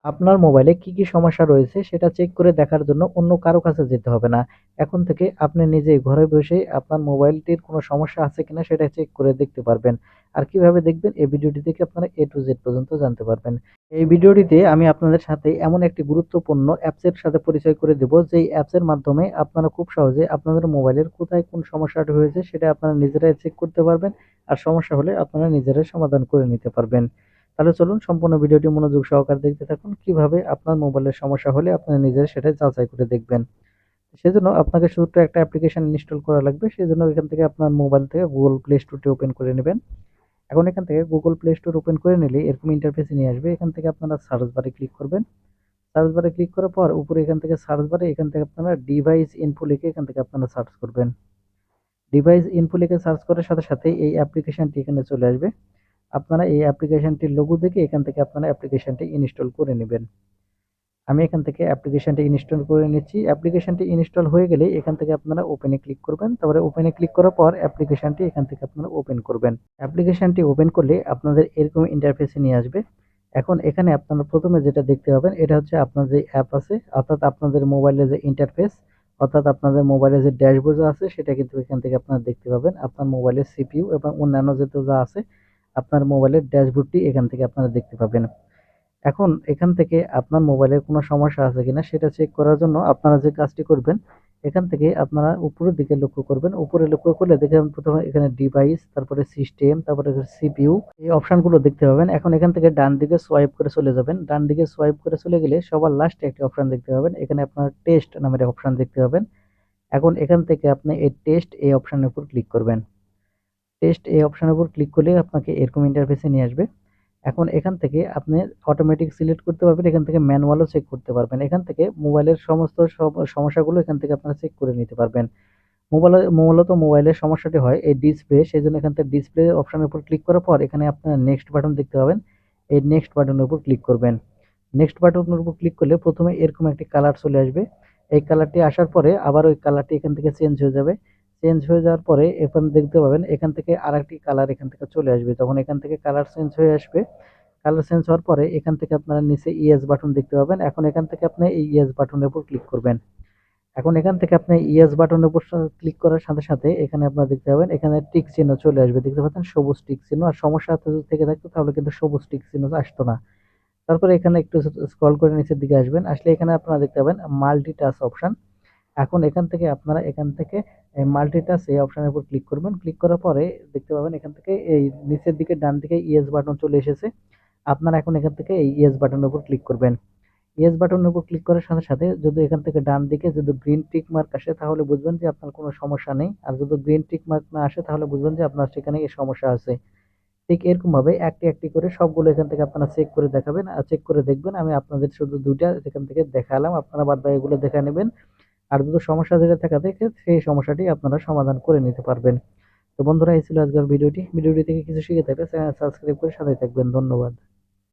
আপনার মোবাইলে কি সমস্যা রয়েছে সেটা চেক করে দেখার জন্য অন্য কারো কাছে যেতে হবে না। এখন থেকে আপনি নিজেই ঘরে বসেই আপনার মোবাইলটির কোনো সমস্যা আছে কিনা সেটা চেক করে দেখতে পারবেন। আর কিভাবে দেখবেন এই ভিডিওটি দেখে আপনারা A to Z পর্যন্ত জানতে পারবেন। এই ভিডিওটিতে আমি আপনাদের সাথে এমন একটি গুরুত্বপূর্ণ অ্যাপসের সাথে পরিচয় করে দেব, যেই অ্যাপসের মাধ্যমে আপনারা খুব সহজে আপনাদের মোবাইলের কোথায় কোন সমস্যাটা হয়েছে সেটা আপনারা নিজেরাই চেক করতে পারবেন। আর সমস্যা হলে আপনারা নিজেরাই সমাধান করে নিতে পারবেন। তাহলে চলুন সম্পূর্ণ ভিডিওটি মনোযোগ সহকারে দেখতে থাকুন, কিভাবে আপনার মোবাইলের সমস্যা হলে আপনারা নিজেরা সেটা যাচাই করে দেখবেন। সেজন্য আপনাকে শুধু একটা অ্যাপ্লিকেশন ইনস্টল করা লাগবে। সেজন্য এখান থেকে আপনার মোবাইল থেকে গুগল প্লে স্টোরটি ওপেন করে নেবেন। এখন এখান থেকে গুগল প্লে স্টোর ওপেন করে নিলে এরকম ইন্টারফেসে নিয়ে আসবে। এখান থেকে আপনারা সার্চ বারে ক্লিক করবেন। সার্চ বারে ক্লিক করার পর উপরে এখান থেকে সার্চ বারে এখান থেকে আপনারা ডিভাইস ইনফো লিখে এখান থেকে আপনারা সার্চ করবেন। ডিভাইস ইনফো লিখে সার্চ করার সাথে সাথে এই অ্যাপ্লিকেশনটি এখানে চলে আসবে। আপনারা এই অ্যাপ্লিকেশনটির লোগো দেখে এখান থেকে আপনারা অ্যাপ্লিকেশনটি ইনস্টল করে নেবেন। আমি এখান থেকে অ্যাপ্লিকেশনটি ইনস্টল করে নিচ্ছি। অ্যাপ্লিকেশনটি ইনস্টল হয়ে গেলে এখান থেকে আপনারা ওপেনে ক্লিক করবেন। তারপরে ওপেনে ক্লিক করার পর অ্যাপ্লিকেশনটি এখান থেকে আপনারা ওপেন করবেন। অ্যাপ্লিকেশনটি ওপেন করলে আপনাদের এরকম ইন্টারফেসে নিয়ে আসবে। এখন এখানে আপনারা প্রথমে যেটা দেখতে পাবেন এটা হচ্ছে আপনার যে অ্যাপ আছে, অর্থাৎ আপনাদের মোবাইলে যে ইন্টারফেস, অর্থাৎ আপনাদের মোবাইলে যে ড্যাশবোর্ড আছে সেটা কিন্তু এখান থেকে আপনারা দেখতে পাবেন। আপনার মোবাইলের সিপিইউ এবং অন্যান্য যা আছে আপনার মোবাইলের ড্যাশবোর্ডটি এখান থেকে আপনারা দেখতে পাবেন। এখন এখান থেকে আপনার মোবাইলের কোনো সমস্যা আছে কিনা সেটা চেক করার জন্য আপনারা যে কাজটি করবেন, এখান থেকে আপনারা উপরের দিকে লক্ষ্য করবেন। উপরে লক্ষ্য করলে দেখবেন প্রথমে এখানে ডিভাইস, তারপরে সিস্টেম, তারপরে সিপিইউ এই অপশনগুলো দেখতে পাবেন। এখন এখান থেকে ডান দিকে সোয়াইপ করে চলে যাবেন। ডান দিকে সোয়াইপ করে চলে গেলে সবার লাস্টে একটি অপশন দেখতে পাবেন। এখানে আপনার টেস্ট নামের অপশন দেখতে পাবেন। এখন এখান থেকে আপনি এই টেস্ট এই অপশনের উপর ক্লিক করবেন। টেস্ট এই অপশনের উপর ক্লিক করলে আপনাকে এরকম ইন্টারফেসে নিয়ে আসবে। এখন এখান থেকে আপনি অটোমেটিক সিলেক্ট করতে পারবেন, এখান থেকে ম্যানুয়ালও চেক করতে পারবেন। এখান থেকে মোবাইলের সমস্ত সমস্যাগুলো এখান থেকে আপনারা চেক করে নিতে পারবেন। মূলত মোবাইলের সমস্যাটি হয় এই ডিসপ্লে, সেজন্য এখান থেকে ডিসপ্লে অপশনের উপর ক্লিক করার পর এখানে আপনারা নেক্সট বাটন দেখতে পাবেন। এই নেক্সট বাটনের উপর ক্লিক করবেন। নেক্সট বাটনের উপর ক্লিক করলে প্রথমে এরকম একটি কালার চলে আসবে। এই কালারটি আসার পরে আবার ওই কালারটি এখান থেকে চেঞ্জ হয়ে যাবে। চেঞ্জ হয়ে যাওয়ার পরে এখন দেখতে পাবেন এখান থেকে আরেকটি কালার এখান থেকে চলে আসবে। যখন এখান থেকে কালার চেঞ্জ হয়ে আসবে, কালার চেঞ্জ হওয়ার পরে এখান থেকে আপনারা নিচে ইয়েস বাটন দেখতে পাবেন। এখন এখান থেকে আপনি এই ইয়েস বাটনের উপর ক্লিক করবেন। এখন এখান থেকে আপনি ইয়েস বাটনের উপর ক্লিক করার সাথে সাথে এখানে আপনারা দেখতে পাবেন এখানে টিক চিহ্ন চলে আসবে। দেখতে পাচ্ছেন সবুজ টিক চিহ্ন। আর সমস্যা যদি থেকে থাকতো তাহলে কিন্তু সবুজ টিক চিহ্ন আসতো না। তারপরে এখানে একটু স্ক্রল করে নিচের দিকে আসবেন। আসলে এখানে আপনারা দেখতে পাবেন মাল্টিটাস্ক অপশন। এখন এখান থেকে আপনারা এখান থেকে মাল্টিটাস্ক এই অপশনের উপর ক্লিক করবেন। ক্লিক করার পরে দেখতে পাবেন এখান থেকে এই নিচের দিকে ডান দিকে ইয়েস বাটন চলে এসেছে। আপনারা এখন এখান থেকে এই ইয়েস বাটনের উপর ক্লিক করবেন। ইয়েস বাটনের উপর ক্লিক করার সাথে সাথে যদি এখান থেকে ডান দিকে যদি গ্রিন টিক মার্ক আসে তাহলে বুঝবেন যে আপনার কোনো সমস্যা নেই। আর যদি গ্রিন টিক মার্ক না আসে তাহলে বুঝবেন যে আপনার সেখানে এই সমস্যা আছে। ঠিক এরকম ভাবে একটি একটি করে সবগুলো এখান থেকে আপনারা চেক করে দেখাবেন আর চেক করে দেখবেন। আমি আপনাদের শুধু ২ টা এখান থেকে দেখালাম। আপনারা বাদবাকিগুলো দেখে নেবেন। আর যদি সমস্যা যেটা থাকা থাকে সেই সমস্যাটি আপনারা সমাধান করে নিতে পারবেন। তো বন্ধুরা এই ছিল আজকের ভিডিওটি। ভিডিওটি থেকে কিছু শিখে থাকলে চ্যানেল সাবস্ক্রাইব করে সাথেই থাকবেন। ধন্যবাদ।